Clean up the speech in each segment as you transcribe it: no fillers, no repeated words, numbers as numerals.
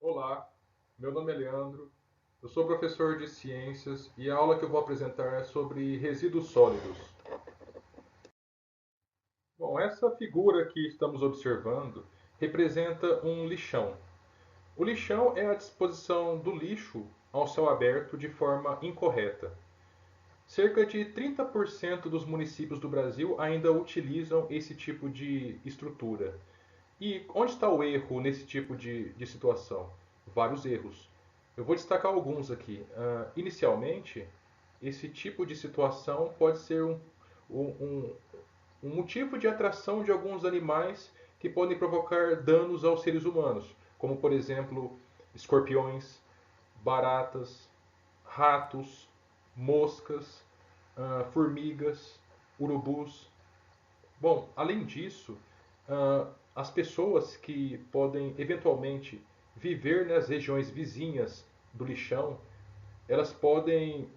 Olá, meu nome é Leandro, eu sou professor de ciências e a aula que eu vou apresentar é sobre resíduos sólidos. Bom, essa figura que estamos observando representa um lixão. O lixão é a disposição do lixo ao céu aberto de forma incorreta. Cerca de 30% dos municípios do Brasil ainda utilizam esse tipo de estrutura. E onde está o erro nesse tipo de situação? Vários erros. Eu vou destacar alguns aqui. Inicialmente, esse tipo de situação pode ser um, um motivo de atração de alguns animais que podem provocar danos aos seres humanos, como por exemplo escorpiões, baratas, ratos, moscas, formigas, urubus. Bom, além disso, as pessoas que podem eventualmente viver nas regiões vizinhas do lixão, elas podem,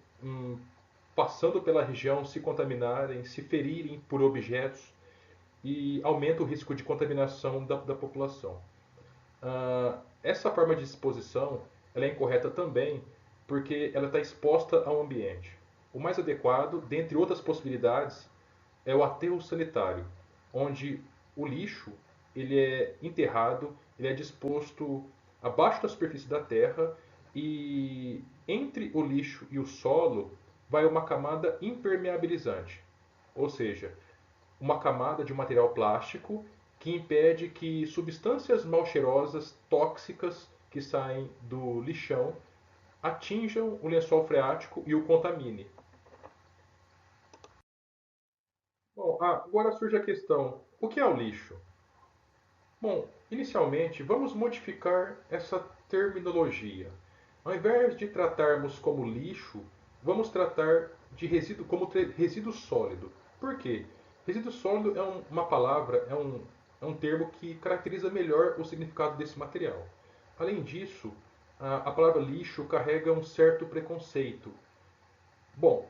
passando pela região, se contaminarem, se ferirem por objetos e aumenta o risco de contaminação da população. Essa forma de exposição ela é incorreta também porque ela está exposta ao ambiente. O mais adequado, dentre outras possibilidades, é o aterro sanitário, onde o lixo ele é enterrado, ele é disposto abaixo da superfície da terra e entre o lixo e o solo vai uma camada impermeabilizante, ou seja, uma camada de material plástico que impede que substâncias mal cheirosas, tóxicas que saem do lixão atinjam o lençol freático e o contamine. Bom, agora surge a questão: o que é o lixo? Bom, inicialmente vamos modificar essa terminologia. Ao invés de tratarmos como lixo, vamos tratar de resíduo como resíduo sólido. Por quê? Resíduo sólido é uma palavra, é um termo que caracteriza melhor o significado desse material. Além disso, a palavra lixo carrega um certo preconceito. Bom,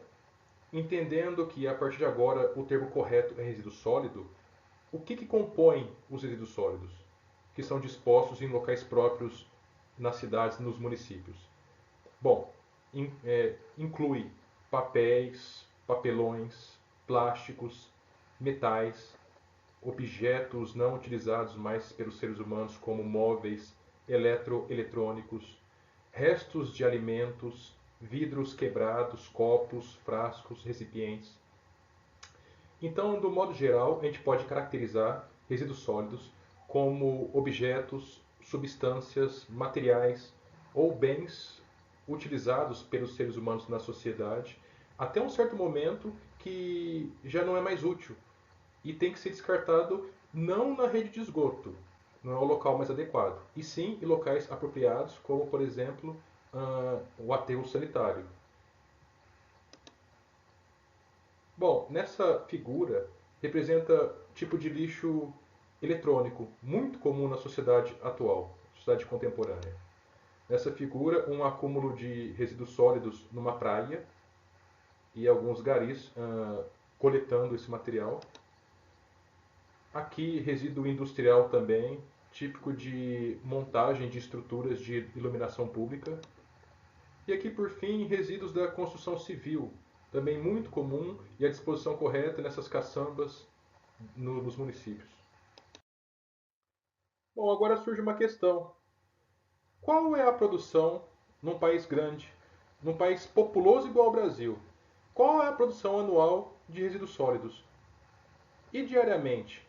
entendendo que a partir de agora o termo correto é resíduo sólido, o que compõe os resíduos sólidos, que são dispostos em locais próprios nas cidades e nos municípios? Bom, inclui papéis, papelões, plásticos, metais, objetos não utilizados mais pelos seres humanos, como móveis, eletrônicos, restos de alimentos, vidros quebrados, copos, frascos, recipientes. Então, do modo geral, a gente pode caracterizar resíduos sólidos como objetos, substâncias, materiais ou bens utilizados pelos seres humanos na sociedade até um certo momento que já não é mais útil e tem que ser descartado não na rede de esgoto, não é o local mais adequado, e sim em locais apropriados, como por exemplo o aterro sanitário. Bom, nessa figura representa tipo de lixo eletrônico, muito comum na sociedade atual, sociedade contemporânea. Nessa figura, um acúmulo de resíduos sólidos numa praia e alguns garis coletando esse material. Aqui, resíduo industrial também, típico de montagem de estruturas de iluminação pública. E aqui, por fim, resíduos da construção civil, também muito comum e à disposição correta nessas caçambas nos municípios. Bom, agora surge uma questão: qual é a produção num país grande, num país populoso igual ao Brasil? Qual é a produção anual de resíduos sólidos? E diariamente?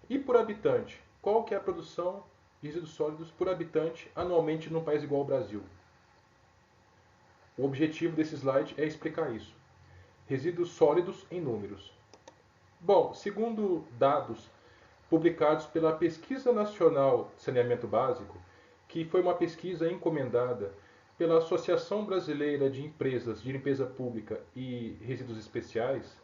E por habitante? Qual que é a produção de resíduos sólidos por habitante anualmente num país igual ao Brasil? O objetivo desse slide é explicar isso. Resíduos sólidos em números. Bom, segundo dados publicados pela Pesquisa Nacional de Saneamento Básico, que foi uma pesquisa encomendada pela Associação Brasileira de Empresas de Limpeza Pública e Resíduos Especiais,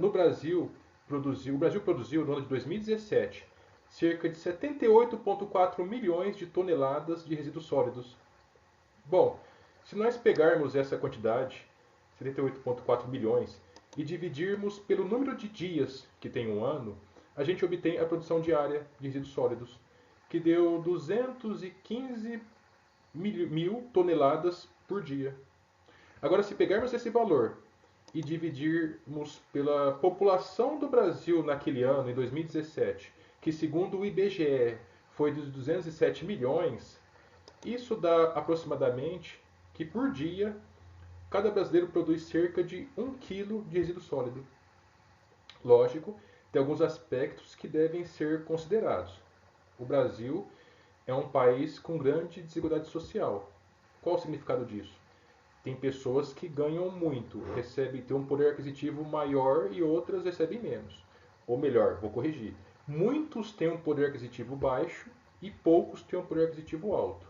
no Brasil, o Brasil produziu no ano de 2017 cerca de 78,4 milhões de toneladas de resíduos sólidos. Bom, se nós pegarmos essa quantidade, 78,4 milhões, e dividirmos pelo número de dias que tem um ano, a gente obtém a produção diária de resíduos sólidos. que deu 215 mil toneladas por dia. Agora, se pegarmos esse valor e dividirmos pela população do Brasil naquele ano, em 2017, que segundo o IBGE foi de 207 milhões, isso dá aproximadamente que por dia cada brasileiro produz cerca de 1 quilo de resíduo sólido. Lógico, tem alguns aspectos que devem ser considerados. O Brasil é um país com grande desigualdade social. Qual o significado disso? Tem pessoas que ganham muito, recebem, têm um poder aquisitivo maior e outras recebem menos. Ou melhor, vou corrigir. Muitos têm um poder aquisitivo baixo e poucos têm um poder aquisitivo alto.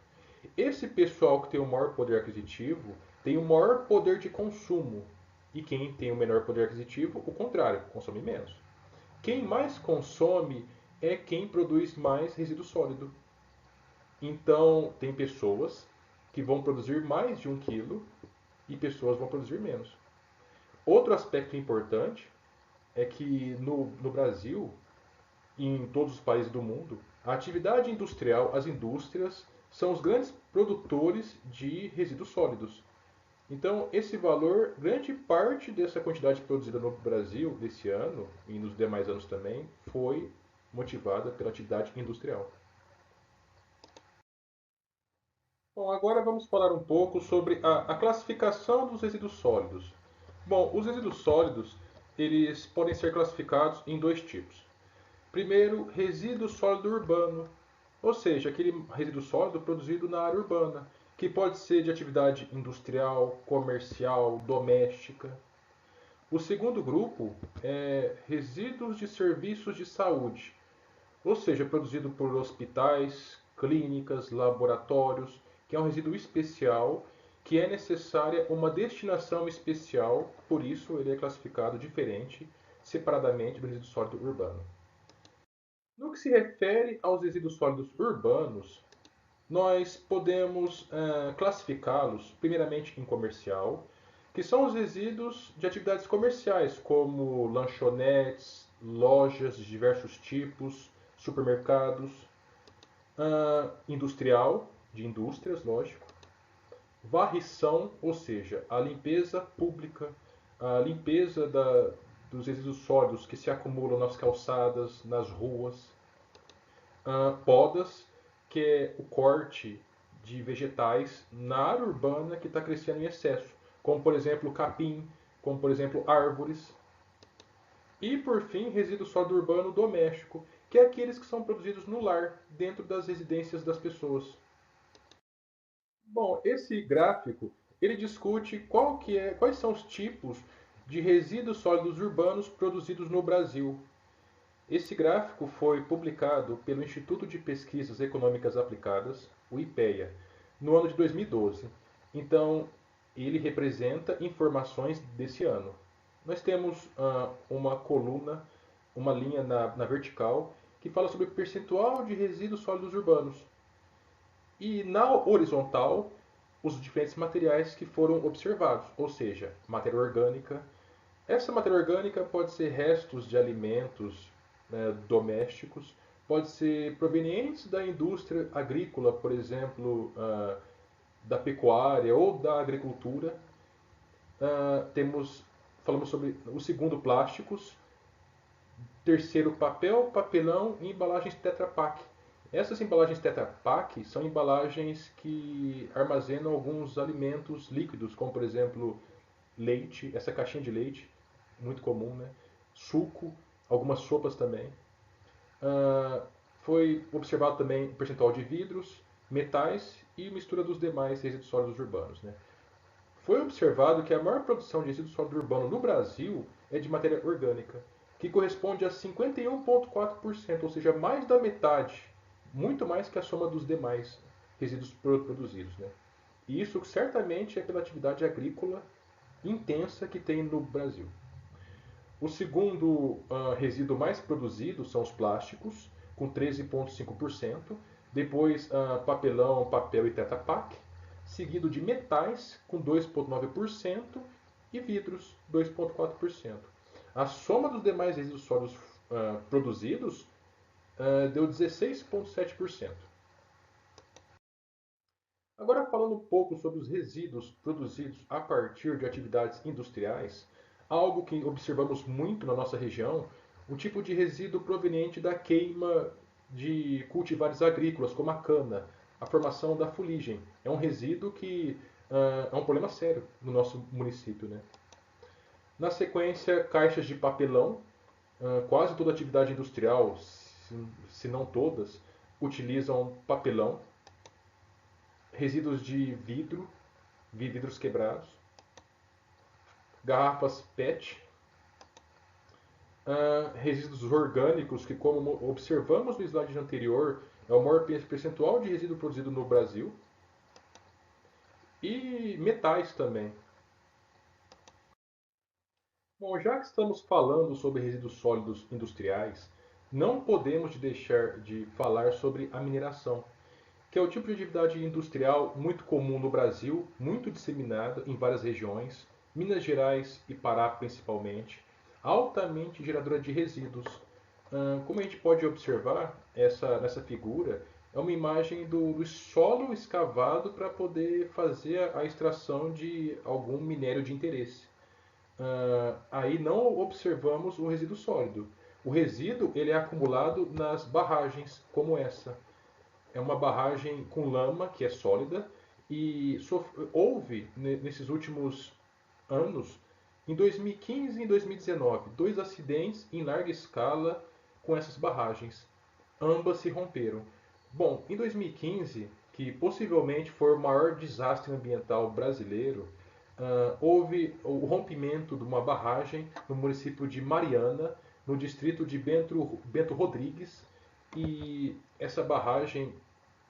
Esse pessoal que tem o maior poder aquisitivo tem o maior poder de consumo. E quem tem o menor poder aquisitivo, o contrário, consome menos. Quem mais consome é quem produz mais resíduo sólido. Então, tem pessoas que vão produzir mais de 1 quilo e pessoas vão produzir menos. Outro aspecto importante é que no Brasil e em todos os países do mundo, a atividade industrial, as indústrias, são os grandes produtores de resíduos sólidos. Então, esse valor, grande parte dessa quantidade produzida no Brasil desse ano e nos demais anos também, foi motivada pela atividade industrial. Bom, agora vamos falar um pouco sobre a classificação dos resíduos sólidos. Bom, os resíduos sólidos, eles podem ser classificados em dois tipos. Primeiro, resíduo sólido urbano, ou seja, aquele resíduo sólido produzido na área urbana, que pode ser de atividade industrial, comercial, doméstica. O segundo grupo é resíduos de serviços de saúde, ou seja, produzido por hospitais, clínicas, laboratórios, que é um resíduo especial que é necessária uma destinação especial, por isso ele é classificado diferente, separadamente do resíduo sólido urbano. No que se refere aos resíduos sólidos urbanos, nós podemos classificá-los primeiramente em comercial, que são os resíduos de atividades comerciais, como lanchonetes, lojas de diversos tipos, supermercados, industrial, de indústrias, lógico, varrição, ou seja, a limpeza pública, a limpeza dos resíduos sólidos que se acumulam nas calçadas, nas ruas, podas, que é o corte de vegetais na área urbana que está crescendo em excesso, como por exemplo capim, como por exemplo árvores. E por fim, resíduo sólido urbano doméstico, que é aqueles que são produzidos no lar, dentro das residências das pessoas. Bom, esse gráfico ele discute quais são os tipos de resíduos sólidos urbanos produzidos no Brasil. Esse gráfico foi publicado pelo Instituto de Pesquisas Econômicas Aplicadas, o IPEA, no ano de 2012. Então, ele representa informações desse ano. Nós temos uma coluna, uma linha na vertical, que fala sobre o percentual de resíduos sólidos urbanos. E na horizontal, os diferentes materiais que foram observados, ou seja, matéria orgânica. Essa matéria orgânica pode ser restos de alimentos, né, domésticos, pode ser provenientes da indústria agrícola, por exemplo, da pecuária ou da agricultura. Falamos sobre o segundo, plásticos. Terceiro, papel, papelão e embalagens Tetra Pak. Essas embalagens Tetra Pak são embalagens que armazenam alguns alimentos líquidos, como por exemplo leite, essa caixinha de leite, muito comum, né? Suco, algumas sopas também. Foi observado também o percentual de vidros, metais e mistura dos demais resíduos sólidos urbanos. Né? Foi observado que a maior produção de resíduo sólido urbano no Brasil é de matéria orgânica, que corresponde a 51,4%, ou seja, mais da metade, muito mais que a soma dos demais resíduos produzidos. Né? E isso certamente é pela atividade agrícola intensa que tem no Brasil. O segundo resíduo mais produzido são os plásticos, com 13,5%. Depois, papelão, papel e Tetra Pak. Seguido de metais, com 2,9%. E vidros, 2,4%. A soma dos demais resíduos sólidos produzidos deu 16,7%. Agora, falando um pouco sobre os resíduos produzidos a partir de atividades industriais, algo que observamos muito na nossa região, o tipo de resíduo proveniente da queima de cultivares agrícolas, como a cana, a formação da fuligem. É um resíduo que é um problema sério no nosso município, né? Na sequência, caixas de papelão. Quase toda atividade industrial, se não todas, utilizam papelão. Resíduos de vidro, vidros quebrados, garrafas PET, resíduos orgânicos, que como observamos no slide anterior, é o maior percentual de resíduo produzido no Brasil, e metais também. Bom, já que estamos falando sobre resíduos sólidos industriais, não podemos deixar de falar sobre a mineração, que é o tipo de atividade industrial muito comum no Brasil, muito disseminada em várias regiões, Minas Gerais e Pará principalmente, altamente geradora de resíduos. Como a gente pode observar nessa figura, é uma imagem do solo escavado para poder fazer a extração de algum minério de interesse. Aí não observamos o resíduo sólido. O resíduo ele é acumulado nas barragens, como essa. É uma barragem com lama, que é sólida, e houve, nesses últimos anos, em 2015 e em 2019, dois acidentes em larga escala com essas barragens. Ambas se romperam. Bom, em 2015, que possivelmente foi o maior desastre ambiental brasileiro, houve o rompimento de uma barragem no município de Mariana, no distrito de Bento Rodrigues, e essa barragem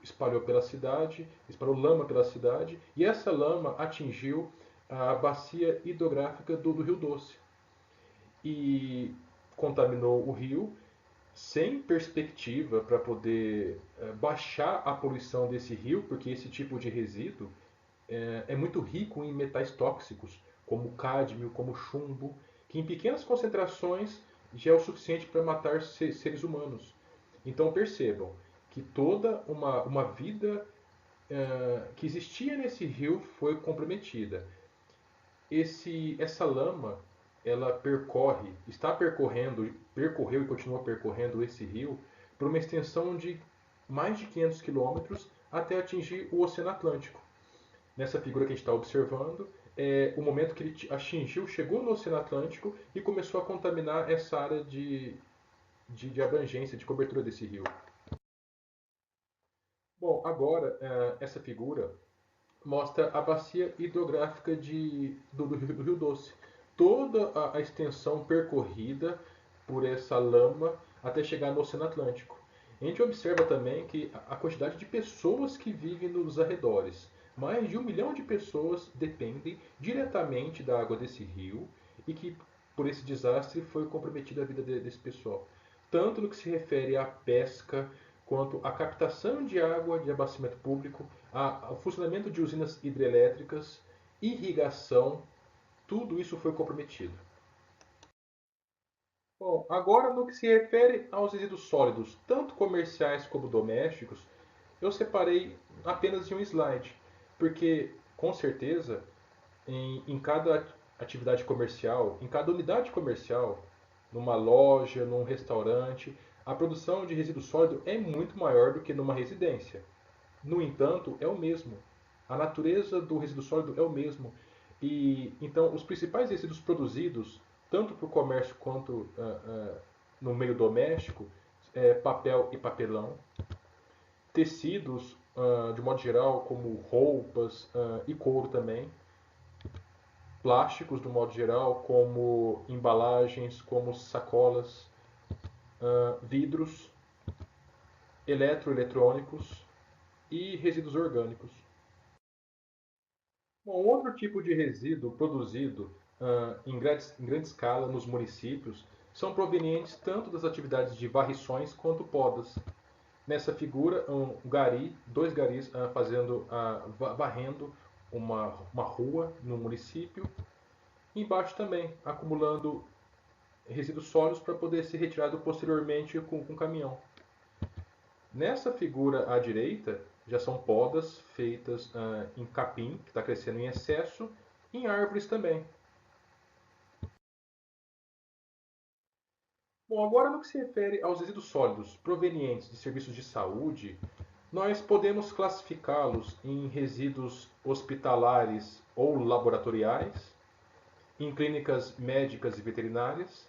espalhou pela cidade, espalhou lama pela cidade, e essa lama atingiu a bacia hidrográfica do Rio Doce e contaminou o rio sem perspectiva para poder baixar a poluição desse rio, porque esse tipo de resíduo é muito rico em metais tóxicos, como cádmio, como chumbo, que em pequenas concentrações já é o suficiente para matar seres humanos. Então percebam que toda uma vida que existia nesse rio foi comprometida. Essa lama, ela percorreu e continua percorrendo esse rio por uma extensão de mais de 500 quilômetros até atingir o Oceano Atlântico. Nessa figura que a gente está observando, é o momento que ele atingiu, chegou no Oceano Atlântico e começou a contaminar essa área de abrangência, de cobertura desse rio. Bom, agora essa figura mostra a bacia hidrográfica do Rio Doce. Toda a extensão percorrida por essa lama até chegar no Oceano Atlântico. A gente observa também que a quantidade de pessoas que vivem nos arredores. Mais de 1 milhão de pessoas dependem diretamente da água desse rio e que por esse desastre foi comprometida a vida desse pessoal. Tanto no que se refere à pesca, quanto à captação de água de abastecimento público, ao funcionamento de usinas hidrelétricas, irrigação, tudo isso foi comprometido. Bom, agora no que se refere aos resíduos sólidos, tanto comerciais como domésticos, eu separei apenas em um slide, porque com certeza em cada atividade comercial, em cada unidade comercial, numa loja, num restaurante, a produção de resíduo sólido é muito maior do que numa residência. No entanto, é o mesmo. A natureza do resíduo sólido é o mesmo. E então os principais resíduos produzidos, tanto para o comércio quanto no meio doméstico, é papel e papelão, tecidos de modo geral, como roupas e couro também, plásticos, do modo geral, como embalagens, como sacolas, vidros, eletroeletrônicos e resíduos orgânicos. Bom, outro tipo de resíduo produzido em grande escala nos municípios são provenientes tanto das atividades de varrições quanto podas. Nessa figura, dois garis varrendo uma rua no município. Embaixo também, acumulando resíduos sólidos para poder ser retirado posteriormente com caminhão. Nessa figura à direita, já são podas feitas em capim, que está crescendo em excesso, em árvores também. Bom, agora no que se refere aos resíduos sólidos provenientes de serviços de saúde, nós podemos classificá-los em resíduos hospitalares ou laboratoriais, em clínicas médicas e veterinárias,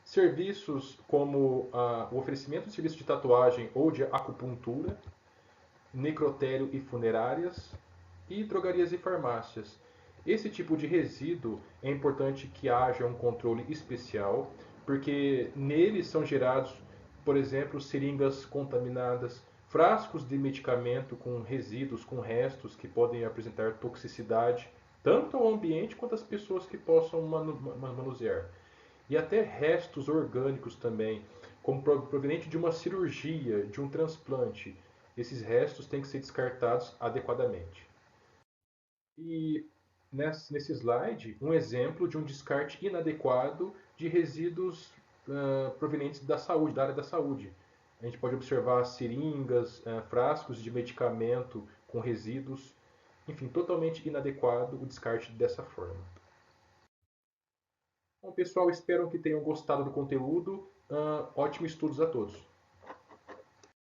serviços como o oferecimento de serviços de tatuagem ou de acupuntura, necrotério e funerárias, e drogarias e farmácias. Esse tipo de resíduo é importante que haja um controle especial, porque neles são gerados, por exemplo, seringas contaminadas, frascos de medicamento com resíduos, com restos que podem apresentar toxicidade, tanto ao ambiente quanto às pessoas que possam manusear. E até restos orgânicos também, como proveniente de uma cirurgia, de um transplante. Esses restos têm que ser descartados adequadamente. E nesse slide, um exemplo de um descarte inadequado de resíduos provenientes da saúde, da área da saúde. A gente pode observar seringas, frascos de medicamento com resíduos, enfim, totalmente inadequado o descarte dessa forma. Bom, pessoal, espero que tenham gostado do conteúdo. Ótimos estudos a todos.